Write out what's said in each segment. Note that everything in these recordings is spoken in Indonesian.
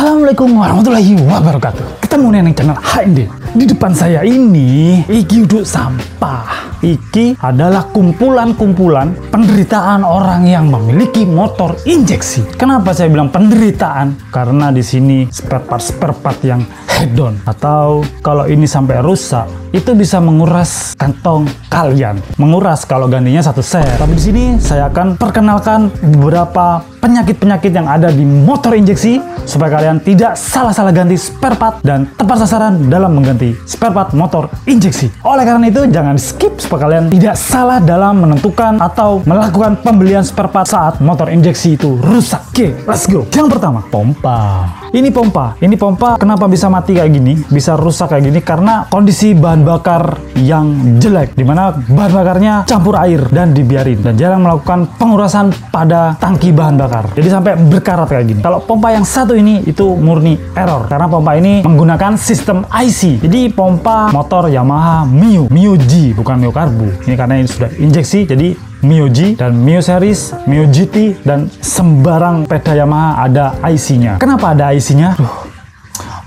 Assalamualaikum warahmatullahi wabarakatuh. Ketemu nih channel HND. Di depan saya ini iki uduk sampah. Iki adalah kumpulan-kumpulan penderitaan orang yang memiliki motor injeksi. Kenapa saya bilang penderitaan? Karena di sini spare part yang hedon, atau kalau ini sampai rusak itu bisa menguras kantong kalian. Menguras kalau gantinya satu set. Tapi di sini saya akan perkenalkan beberapa penyakit-penyakit yang ada di motor injeksi supaya kalian tidak salah-salah ganti spare part dan tepat sasaran dalam mengganti spare part motor injeksi. Oleh karena itu jangan skip supaya kalian tidak salah dalam menentukan atau melakukan pembelian spare part saat motor injeksi itu rusak. Oke, let's go. Yang pertama, pompa. Ini pompa kenapa bisa mati kayak gini, bisa rusak kayak gini? Karena kondisi bahan bakar yang jelek, dimana bahan bakarnya campur air dan dibiarin, dan jarang melakukan pengurasan pada tangki bahan bakar, jadi sampai berkarat kayak gini. Kalau pompa yang satu ini itu murni error, karena pompa ini menggunakan sistem IC. Jadi pompa motor Yamaha Mio G, bukan Mio Karbu. Ini karena ini sudah injeksi, jadi Mio G dan Mio Series, Mio GT, dan sembarang peda Yamaha ada IC-nya. Kenapa ada IC-nya?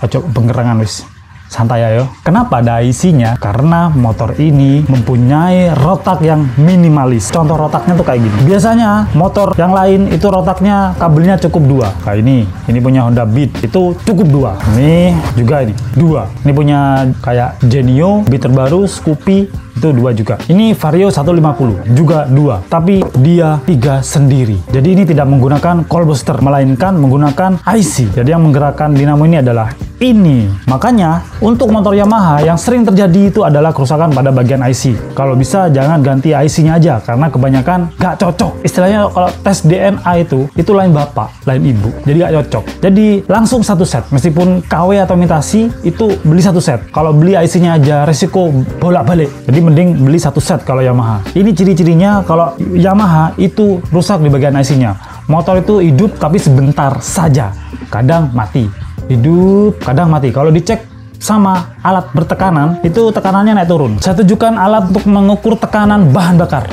Ojo bengerangan wis. Santai ayo. Kenapa ada IC-nya? Karena motor ini mempunyai rotak yang minimalis. Contoh rotaknya tuh kayak gini. Biasanya motor yang lain itu rotaknya kabelnya cukup 2. Kayak ini punya Honda Beat itu cukup 2. Ini juga ini 2. Ini punya kayak Genio, Beat terbaru, Scoopy itu 2 juga. Ini Vario 150 juga 2. Tapi dia 3 sendiri. Jadi ini tidak menggunakan coil booster, melainkan menggunakan IC. Jadi yang menggerakkan dinamo ini adalah ini. Makanya untuk motor Yamaha yang sering terjadi itu adalah kerusakan pada bagian IC. Kalau bisa jangan ganti IC-nya aja, karena kebanyakan gak cocok. Istilahnya kalau tes DNA itu lain bapak, lain ibu. Jadi gak cocok. Jadi langsung satu set. Meskipun KW atau imitasi itu beli satu set. Kalau beli IC-nya aja resiko bolak-balik. Jadi mending beli satu set kalau Yamaha. Ini ciri-cirinya kalau Yamaha itu rusak di bagian IC-nya. Motor itu hidup tapi sebentar saja. Kadang mati. Hidup, kadang mati. Kalau dicek sama alat bertekanan, itu tekanannya naik turun. Saya tunjukkan alat untuk mengukur tekanan bahan bakar.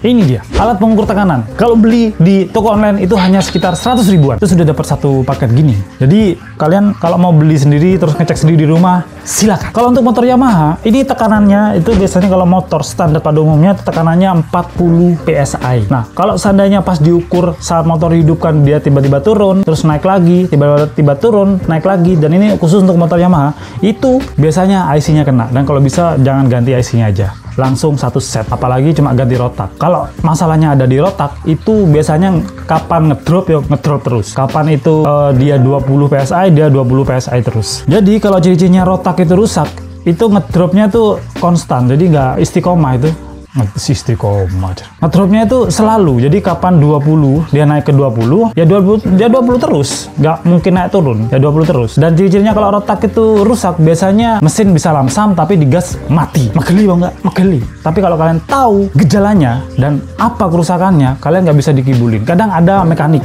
Ini dia, alat pengukur tekanan. Kalau beli di toko online itu hanya sekitar 100 ribuan. Itu sudah dapat satu paket gini. Jadi kalian kalau mau beli sendiri terus ngecek sendiri di rumah, silakan. Kalau untuk motor Yamaha, ini tekanannya itu biasanya kalau motor standar pada umumnya tekanannya 40 PSI. Nah, kalau seandainya pas diukur saat motor hidupkan dia tiba-tiba turun, terus naik lagi, tiba-tiba turun, naik lagi, dan ini khusus untuk motor Yamaha, itu biasanya IC-nya kena. Dan kalau bisa jangan ganti IC-nya aja. Langsung satu set, apalagi cuma ganti rotak. Kalau masalahnya ada di rotak, itu biasanya kapan ngedrop ya ngedrop terus. Kapan itu dia 20 PSI, dia 20 PSI terus. Jadi kalau ciri-cirinya rotak itu rusak, itu ngedropnya tuh konstan, jadi nggak istiqomah itu. Istiqomah. Ngedropnya itu selalu. Jadi kapan 20 dia naik ke 20, ya 20 terus. Nggak mungkin naik turun. Ya 20 terus. Dan ciri-cirinya kalau rotak itu rusak, biasanya mesin bisa lamsam tapi digas mati. Megeli bang nggak? Megeli. Tapi kalau kalian tahu gejalanya dan apa kerusakannya, kalian nggak bisa dikibulin. Kadang ada mekanik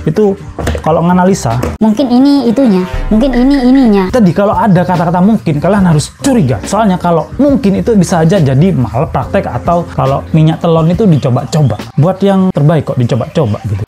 itu kalau menganalisa, mungkin ini itunya, mungkin ini ininya. Tadi kalau ada kata-kata mungkin, kalian harus curiga. Soalnya kalau mungkin itu bisa aja jadi mahal praktek, atau kalau minyak telon itu dicoba-coba. Buat yang terbaik kok dicoba-coba gitu.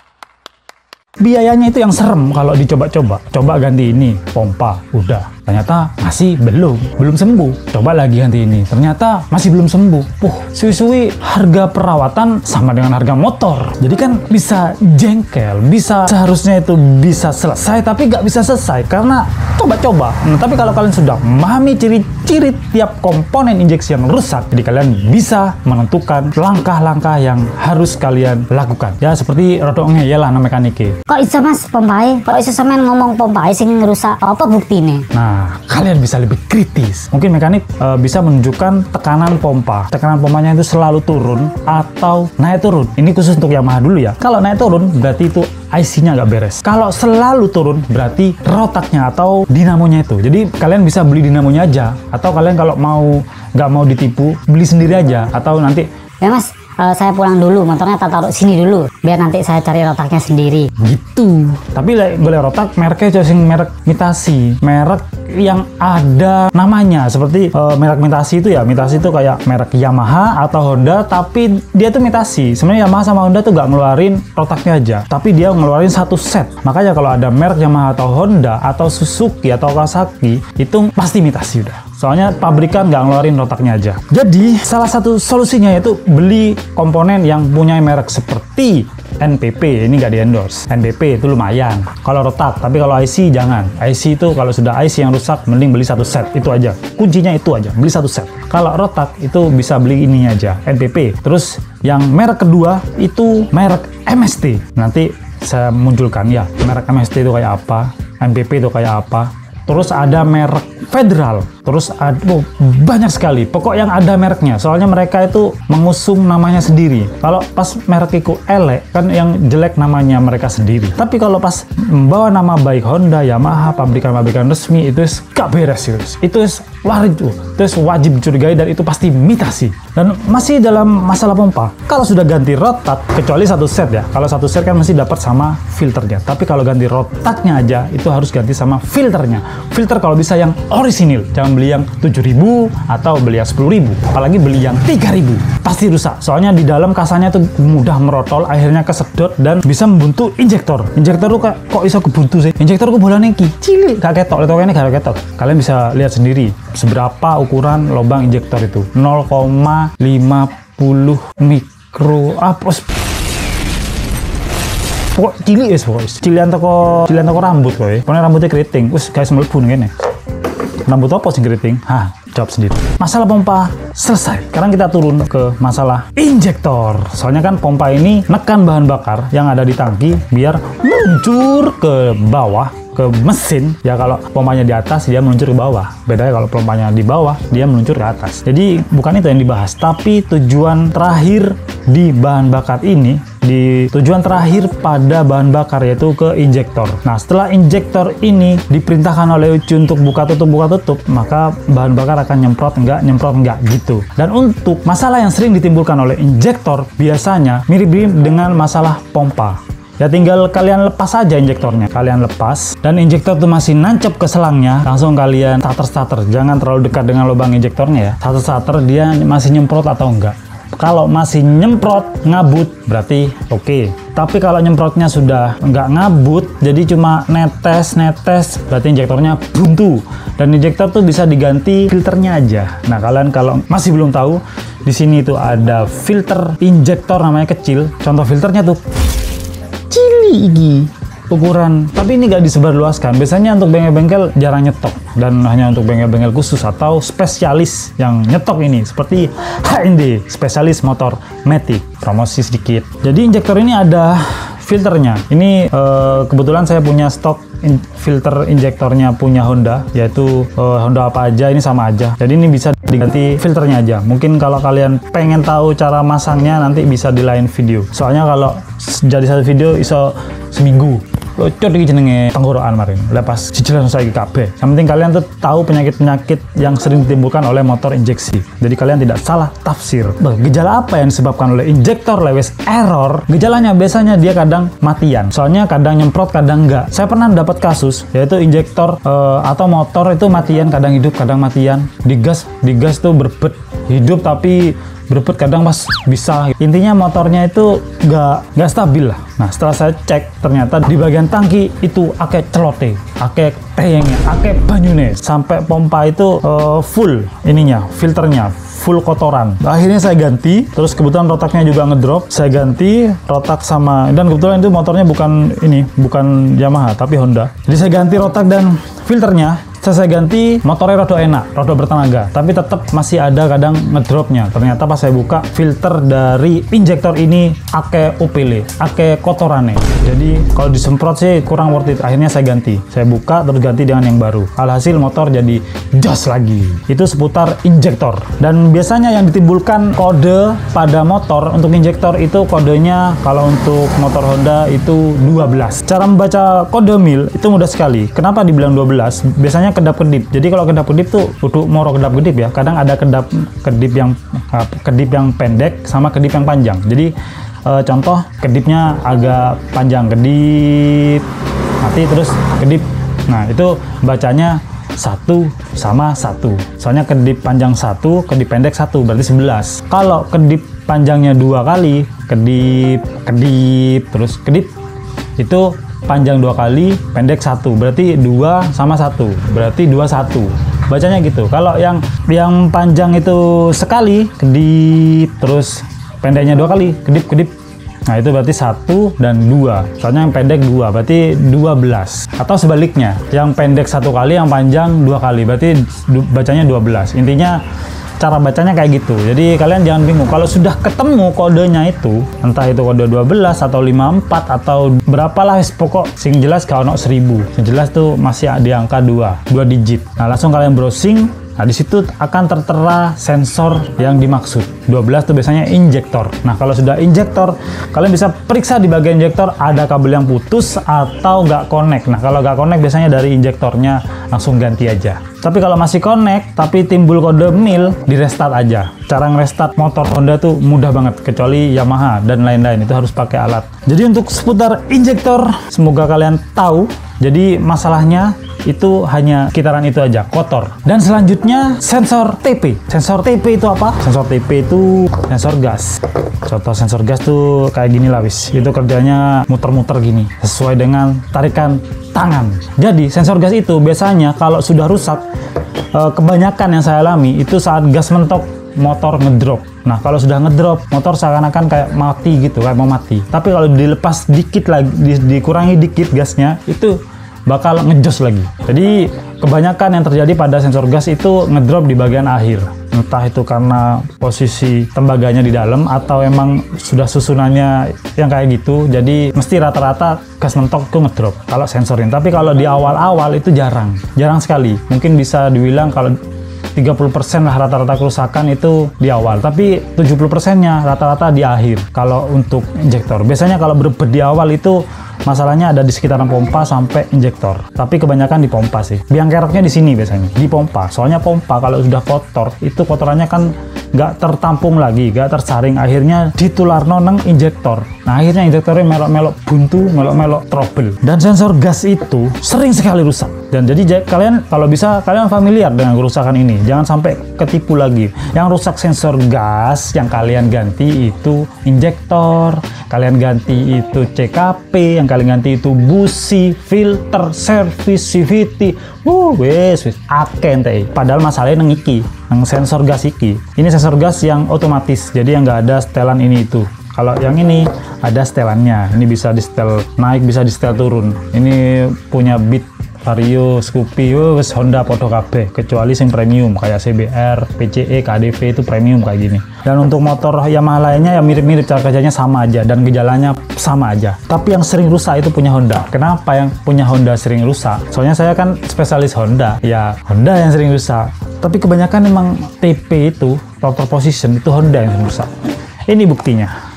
Biayanya itu yang serem kalau dicoba-coba. Coba ganti ini, pompa, udah. Ternyata masih belum sembuh. Coba lagi ganti ini, ternyata masih belum sembuh. Suwi-suwi harga perawatan sama dengan harga motor. Jadi kan bisa jengkel, bisa seharusnya itu bisa selesai, tapi nggak bisa selesai karena coba-coba. Nah, tapi kalau kalian sudah memahami ciri-ciri tiap komponen injeksi yang rusak, jadi kalian bisa menentukan langkah-langkah yang harus kalian lakukan. Ya seperti rodok ngeyel lah mekaniknya. Kok iso mas pompai? Kok iso sampean ngomong pompai sing rusak? Apa buktine? Nah, kalian bisa lebih kritis. Mungkin mekanik bisa menunjukkan tekanan pompa. Tekanan pompanya itu selalu turun atau naik turun. Ini khusus untuk Yamaha dulu ya. Kalau naik turun berarti itu IC-nya nggak beres. Kalau selalu turun berarti rotaknya atau dinamonya itu. Jadi kalian bisa beli dinamonya aja. Atau kalian kalau nggak mau ditipu, beli sendiri aja. Atau nanti ya mas, saya pulang dulu, motornya tak taruh sini dulu, biar nanti saya cari rotaknya sendiri. Gitu. Tapi boleh rotak mereknya sing merek mitasi, merek yang ada namanya. Seperti merek mitasi itu ya, mitasi itu kayak merek Yamaha atau Honda, tapi dia tuh mitasi. Sebenarnya Yamaha sama Honda tuh nggak ngeluarin rotaknya aja, tapi dia ngeluarin satu set. Makanya kalau ada merek Yamaha atau Honda atau Suzuki atau Kawasaki, itu pasti mitasi udah. Soalnya pabrikan nggak ngeluarin rotaknya aja. Jadi salah satu solusinya yaitu beli komponen yang punya merek seperti NPP. Ini nggak di endorse. NPP itu lumayan kalau rotak, tapi kalau IC jangan. IC itu kalau sudah IC yang rusak, mending beli satu set. Itu aja. Kuncinya itu aja. Beli satu set. Kalau rotak itu bisa beli ininya aja, NPP. Terus yang merek kedua itu merek MST. Nanti saya munculkan ya merek MST itu kayak apa, NPP itu kayak apa. Terus ada merek Federal, terus ada banyak sekali. Pokok yang ada mereknya, soalnya mereka itu mengusung namanya sendiri. Kalau pas merek itu elek, kan yang jelek namanya mereka sendiri. Tapi kalau pas membawa nama baik Honda, Yamaha, pabrikan-pabrikan resmi, itu gak beres itu wajib dicurigai dan itu pasti mitasi. Dan masih dalam masalah pompa, kalau sudah ganti rotak, kecuali satu set ya. Kalau satu set kan masih dapat sama filternya. Tapi kalau ganti rotaknya aja, itu harus ganti sama filternya. Filter kalau bisa yang orisinil, jangan beli yang 7.000 atau beli yang 10.000, apalagi beli yang 3.000, pasti rusak. Soalnya di dalam kasanya tuh mudah merotol, akhirnya kesedot dan bisa membuntu injektor. Injektor tuh kok bisa kebuntu sih? Injektor tuh bolanya cilik, gak ketok, letoknya gak ketok. Kalian bisa lihat sendiri seberapa ukuran lubang injektor itu, 0,50 mikro pokok cilik ya, cilian toko rambut kowe. Pokoknya rambutnya keriting. Wis guys mlebu ngene. Rambut apa sih keriting? Jawab sendiri. Masalah pompa selesai. Sekarang kita turun ke masalah injektor. Soalnya kan pompa ini nekan bahan bakar yang ada di tangki biar meluncur ke bawah ke mesin. Ya kalau pompanya di atas dia meluncur ke bawah. Bedanya kalau pompanya di bawah dia meluncur ke atas. Jadi bukan itu yang dibahas, tapi tujuan terakhir di bahan bakar ini, tujuan terakhir pada bahan bakar yaitu ke injektor. Nah, setelah injektor ini diperintahkan oleh uji untuk buka tutup, maka bahan bakar akan nyemprot enggak gitu. Dan untuk masalah yang sering ditimbulkan oleh injektor biasanya mirip-mirip dengan masalah pompa. Ya tinggal kalian lepas aja injektornya, kalian lepas dan injektor tuh masih nancep ke selangnya, langsung kalian starter, jangan terlalu dekat dengan lubang injektornya ya. Starter dia masih nyemprot atau enggak. Kalau masih nyemprot ngabut berarti oke. Tapi kalau nyemprotnya sudah nggak ngabut, jadi cuma netes, berarti injektornya buntu. Dan injektor tuh bisa diganti filternya aja. Nah, kalian kalau masih belum tahu, di sini tuh ada filter injektor namanya kecil. Contoh filternya tuh cilik ukuran, tapi ini nggak disebarluaskan. Biasanya untuk bengkel-bengkel jarang nyetok dan hanya untuk bengkel-bengkel khusus atau spesialis yang nyetok ini seperti HND, spesialis motor Matic. Promosi sedikit. Jadi injektor ini ada filternya. Ini kebetulan saya punya stok filter injektornya punya Honda, yaitu Honda apa aja, ini sama aja. Jadi ini bisa diganti filternya aja. Mungkin kalau kalian pengen tahu cara masangnya nanti bisa di lain video. Soalnya kalau jadi satu video iso seminggu. Cocok iki jenenge tenggorokan maring. Lepas cicilan saiki kabeh. Yang penting kalian tuh tahu penyakit-penyakit yang sering ditimbulkan oleh motor injeksi. Jadi kalian tidak salah tafsir. Gejala apa yang disebabkan oleh injektor lewes error? Gejalanya biasanya dia kadang matian. Soalnya kadang nyemprot, kadang enggak. Saya pernah dapat kasus yaitu injektor atau motor itu matian, kadang hidup, kadang matian. Digas tuh berbet hidup tapi berebut kadang pas bisa. Intinya motornya itu nggak stabil lah. Nah, setelah saya cek ternyata di bagian tangki itu akeh celote, akeh teyengnya, akeh banyune, sampai pompa itu full ininya, filternya full kotoran. Akhirnya saya ganti, terus kebetulan rotaknya juga ngedrop, saya ganti rotak sama, dan kebetulan itu motornya bukan Yamaha tapi Honda. Jadi saya ganti rotak dan filternya. Saya ganti, motornya rada enak, rada bertenaga, tapi tetap masih ada kadang ngedropnya. Ternyata pas saya buka filter dari injektor ini ake upile, ake kotorane. Jadi kalau disemprot sih kurang worth it. Akhirnya saya ganti, saya buka terus ganti dengan yang baru. Alhasil motor jadi jos lagi. Itu seputar injektor. Dan biasanya yang ditimbulkan kode pada motor untuk injektor itu kodenya kalau untuk motor Honda itu 12. Cara membaca kode mil itu mudah sekali. Kenapa dibilang 12? Biasanya Soalnya kedap-kedip. Jadi kalau kedap-kedip tuh kudu moro kedap-kedip ya. Kadang ada kedip yang pendek sama kedip yang panjang. Jadi contoh kedipnya agak panjang, kedip mati terus kedip. Nah, itu bacanya 1 sama 1. Soalnya kedip panjang 1, kedip pendek 1, berarti 11. Kalau kedip panjangnya 2 kali, kedip, terus kedip, itu panjang 2 kali, pendek 1, berarti 2 sama 1, berarti 21. Bacanya gitu. Kalau yang panjang itu sekali, kedip, terus pendeknya 2 kali, kedip. Nah, itu berarti 1 dan 2. Soalnya yang pendek 2, berarti 12. Atau sebaliknya, yang pendek 1 kali, yang panjang 2 kali, berarti bacanya 12. Intinya cara bacanya kayak gitu. Jadi kalian jangan bingung. Kalau sudah ketemu kodenya itu, entah itu kode 12 atau 54 atau berapalah, pokok sing jelas kalau 1000. Yang jelas tuh masih di angka 2 digit. Nah, langsung kalian browsing. Nah, di situ akan tertera sensor yang dimaksud. 12 itu biasanya injektor. Nah, kalau sudah injektor, kalian bisa periksa di bagian injektor ada kabel yang putus atau nggak connect. Nah, kalau nggak connect biasanya dari injektornya langsung ganti aja. Tapi kalau masih connect, tapi timbul kode mil, di restart aja. Cara nge-restart motor Honda tuh mudah banget, kecuali Yamaha dan lain-lain, itu harus pakai alat. Jadi untuk seputar injektor, semoga kalian tahu. Jadi masalahnya itu hanya sekitaran itu aja, kotor. Dan selanjutnya sensor TP. Sensor TP itu apa? Sensor TP itu sensor gas. Contoh sensor gas tuh kayak gini lah wis. Itu kerjanya muter-muter gini, sesuai dengan tarikan tangan. Jadi sensor gas itu biasanya kalau sudah rusak, kebanyakan yang saya alami itu saat gas mentok motor ngedrop. Nah, kalau sudah ngedrop, motor seakan-akan kayak mati gitu, kayak mau mati. Tapi kalau dilepas dikit lagi, dikurangi dikit gasnya, itu bakal ngejos lagi. Jadi kebanyakan yang terjadi pada sensor gas itu ngedrop di bagian akhir. Entah itu karena posisi tembaganya di dalam atau emang sudah susunannya yang kayak gitu. Jadi mesti rata-rata gas mentok tuh ngedrop kalau sensorin. Tapi kalau di awal-awal itu jarang sekali. Mungkin bisa dibilang kalau 30% lah rata-rata kerusakan itu di awal, tapi 70%-nya rata-rata di akhir. Kalau untuk injektor, biasanya kalau berebut di awal itu masalahnya ada di sekitaran pompa sampai injektor. Tapi kebanyakan di pompa sih. Biang keroknya di sini biasanya, di pompa. Soalnya pompa kalau sudah kotor, itu kotorannya kan nggak tertampung lagi, nggak tersaring. Akhirnya ditular noneng injektor. Nah, akhirnya injektornya melok-melok buntu, melok-melok trouble. Dan sensor gas itu sering sekali rusak. Dan jadi kalian kalau bisa kalian familiar dengan kerusakan ini. Jangan sampai ketipu lagi. Yang rusak sensor gas yang kalian ganti itu injektor, kalian ganti itu CKP, yang kalian ganti itu busi, filter, servis, CVT. Wes akeh ente. Padahal masalahnya nang iki, nang sensor gas iki. Ini sensor gas yang otomatis. Jadi yang nggak ada setelan ini itu. Kalau yang ini ada setelannya. Ini bisa di setel naik, bisa di setel turun. Ini punya Beat, Vario, Scoopy, wes Honda podo kabeh, kecuali sing premium kayak CBR, PCE, KDV itu premium kayak gini. Dan untuk motor Yamaha lainnya ya mirip-mirip, cara kerjanya sama aja dan gejalanya sama aja. Tapi yang sering rusak itu punya Honda. Kenapa yang punya Honda sering rusak? Soalnya saya kan spesialis Honda, ya Honda yang sering rusak. Tapi kebanyakan emang TP itu, rotor position itu Honda yang sering rusak. Ini buktinya.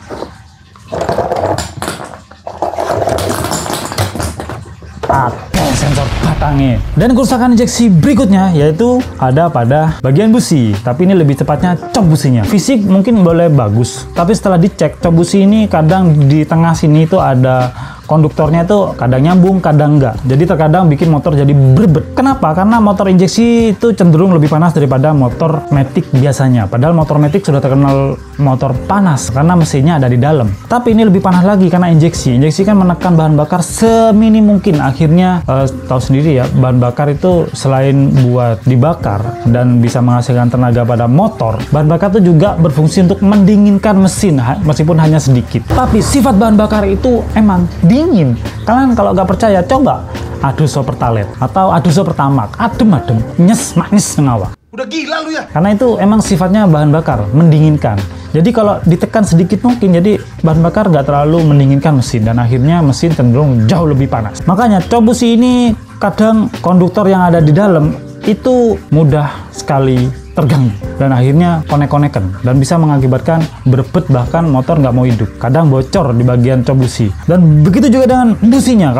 Sensor batangnya. Dan kerusakan injeksi berikutnya yaitu ada pada bagian busi, tapi ini lebih tepatnya cop businya. Fisik mungkin boleh bagus, tapi setelah dicek cop busi ini kadang di tengah sini itu ada konduktornya itu kadang nyambung, kadang enggak. Jadi terkadang bikin motor jadi berbet. Kenapa? Karena motor injeksi itu cenderung lebih panas daripada motor matic biasanya. Padahal motor matic sudah terkenal motor panas karena mesinnya ada di dalam. Tapi ini lebih panas lagi karena injeksi. Injeksi kan menekan bahan bakar seminim mungkin. Akhirnya tahu sendiri ya, bahan bakar itu selain buat dibakar dan bisa menghasilkan tenaga pada motor, bahan bakar itu juga berfungsi untuk mendinginkan mesin meskipun hanya sedikit. Tapi sifat bahan bakar itu emang dingin. Kalian kalau nggak percaya coba adu super talet atau adu super tamak, adem nyes manis ngawa. Udah gila lu ya. Karena itu emang sifatnya bahan bakar mendinginkan. Jadi kalau ditekan sedikit mungkin jadi bahan bakar nggak terlalu mendinginkan mesin dan akhirnya mesin cenderung jauh lebih panas. Makanya cop busi ini kadang konduktor yang ada di dalam itu mudah sekali terganggu dan akhirnya konek-konekan dan bisa mengakibatkan berbet, bahkan motor nggak mau hidup. Kadang bocor di bagian cok busi. Dan begitu juga dengan businya.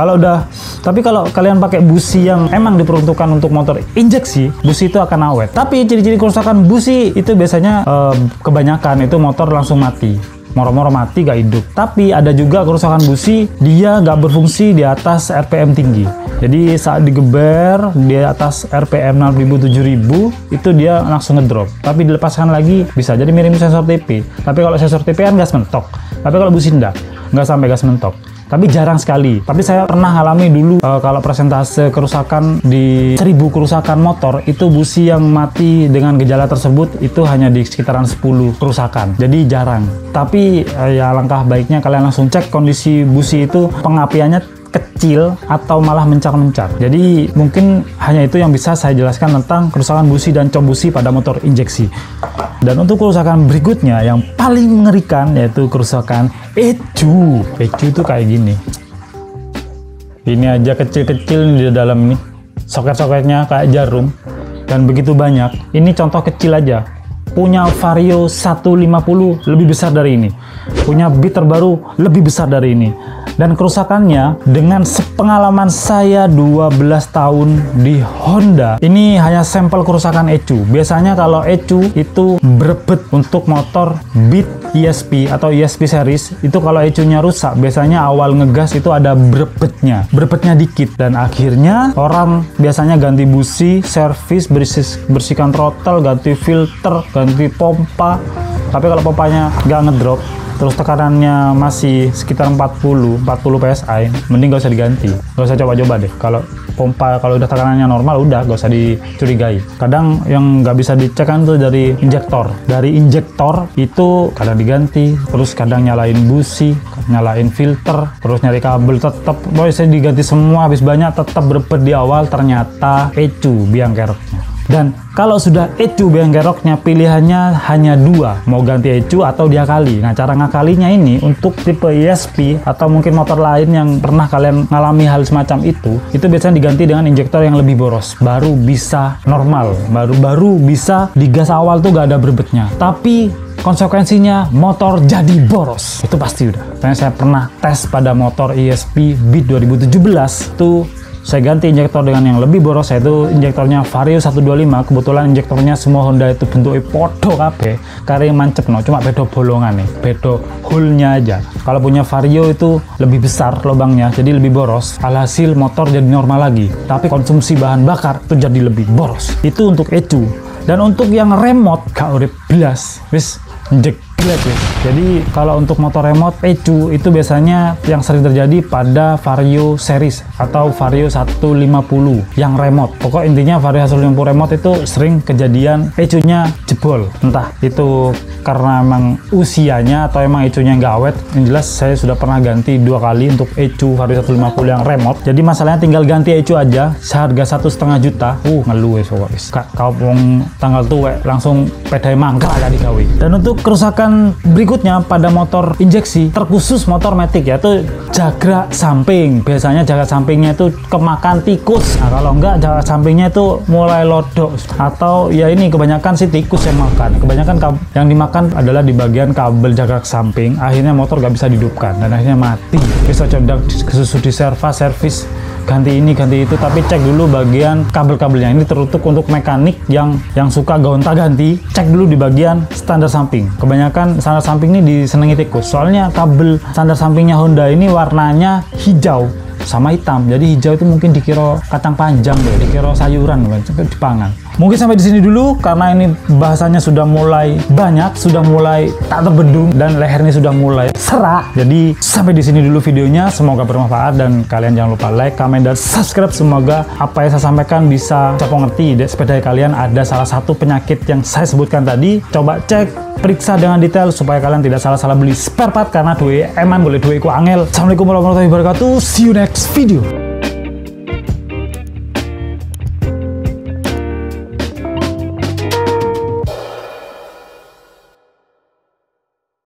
Tapi kalau kalian pakai busi yang emang diperuntukkan untuk motor injeksi, busi itu akan awet. Tapi ciri-ciri kerusakan busi itu biasanya kebanyakan itu motor langsung mati. Moro-moro mati gak hidup. Tapi ada juga kerusakan busi, dia gak berfungsi di atas RPM tinggi. Jadi saat digeber di atas RPM 6.000 7.000 itu dia langsung ngedrop. Tapi dilepaskan lagi bisa jadi mirip sensor TP. Tapi kalau sensor TP kan gas mentok. Tapi kalau busi nggak sampai gas mentok. Tapi jarang sekali. Tapi saya pernah alami dulu kalau persentase kerusakan di 1000 kerusakan motor itu busi yang mati dengan gejala tersebut itu hanya di sekitaran 10 kerusakan. Jadi jarang. Tapi ya langkah baiknya kalian langsung cek kondisi busi itu pengapiannya kecil atau malah mencar-mencar. Jadi mungkin hanya itu yang bisa saya jelaskan tentang kerusakan busi dan cok busi pada motor injeksi. Dan untuk kerusakan berikutnya yang paling mengerikan yaitu kerusakan ecu. Ecu itu kayak gini. Ini aja kecil-kecil di dalam ini. Soket-soketnya kayak jarum dan begitu banyak. Ini contoh kecil aja. Punya Vario 150 lebih besar dari ini. Punya Beat terbaru lebih besar dari ini. Dan kerusakannya dengan sepengalaman saya 12 tahun di Honda, ini hanya sampel kerusakan ecu. Biasanya kalau ecu itu berebet untuk motor Beat ESP atau ESP series, itu kalau ecunya rusak, biasanya awal ngegas itu ada berebetnya dikit. Dan akhirnya orang biasanya ganti busi, servis, bersihkan throttle, ganti filter, ganti pompa. Tapi kalau pompanya nggak ngedrop, terus tekanannya masih sekitar 40 PSI, mending gak usah diganti, gak usah coba-coba deh. Kalau pompa kalau udah tekanannya normal udah gak usah dicurigai. Kadang yang nggak bisa dicek kan tuh dari injektor itu kadang diganti, terus kadang nyalain busi, nyalain filter, terus nyari kabel, tetap saya diganti semua. Habis banyak tetap berebet di awal, ternyata ecu biang keroknya. Dan kalau sudah ecu biang keroknya, pilihannya hanya dua, mau ganti ecu atau diakali. Nah, cara ngakalinya ini untuk tipe ESP atau mungkin motor lain yang pernah kalian ngalami hal semacam itu biasanya diganti dengan injektor yang lebih boros, baru bisa normal, baru bisa di gas awal tuh gak ada berebetnya. Tapi konsekuensinya motor jadi boros, itu pasti udah. Karena saya pernah tes pada motor ESP Beat 2017 tuh. Saya ganti injektor dengan yang lebih boros, yaitu injektornya Vario 125. Kebetulan injektornya semua Honda itu bentuknya podo kabeh, karya mancep no, cuma beda bolongan nih, beda hole-nya aja. Kalau punya Vario itu lebih besar lubangnya, jadi lebih boros. Alhasil motor jadi normal lagi, tapi konsumsi bahan bakar itu jadi lebih boros. Itu untuk ecu. Dan untuk yang remote gak urip belas, wis injek. Jadi kalau untuk motor remote ecu itu biasanya yang sering terjadi pada Vario series atau Vario 150 yang remote. Pokok intinya Vario 150 remote itu sering kejadian ecunya jebol. Entah itu karena emang usianya atau emang ecunya nggak awet. Yang jelas saya sudah pernah ganti 2 kali untuk ecu Vario 150 yang remote. Jadi masalahnya tinggal ganti ecu aja seharga 1,5 juta. Ngeluh wis. Kau pun tanggal tuwek langsung pedai mangkal gak digawe. Dan untuk kerusakan berikutnya pada motor injeksi, terkhusus motor matic, yaitu jagrak samping. Biasanya jagrak sampingnya itu kemakan tikus. Nah, kalau enggak jagrak sampingnya itu mulai lodok, atau ya ini kebanyakan sih tikus yang makan. Kebanyakan yang dimakan adalah di bagian kabel jagrak samping. Akhirnya motor gak bisa dihidupkan dan akhirnya mati. Bisa coba kesusu di servis ganti ini ganti itu, tapi cek dulu bagian kabel-kabelnya. Ini teruntuk untuk mekanik yang suka gonta-ganti. Cek dulu di bagian standar samping. Kebanyakan standar samping ini disenangi tikus, soalnya kabel standar sampingnya Honda ini warnanya hijau sama hitam. Jadi hijau itu mungkin dikira kacang panjang deh, dikira sayuran kan, dipangan. Mungkin sampai di sini dulu karena ini bahasanya sudah mulai banyak, sudah mulai tak terbendung dan lehernya sudah mulai serak. Jadi sampai di sini dulu videonya, semoga bermanfaat dan kalian jangan lupa like, komen dan subscribe. Semoga apa yang saya sampaikan bisa coba ngerti. Di sepeda kalian ada salah satu penyakit yang saya sebutkan tadi, coba cek, periksa dengan detail supaya kalian tidak salah-salah beli spare part karena duwe eman boleh duwe ku angel. Assalamualaikum warahmatullahi wabarakatuh. See you next video.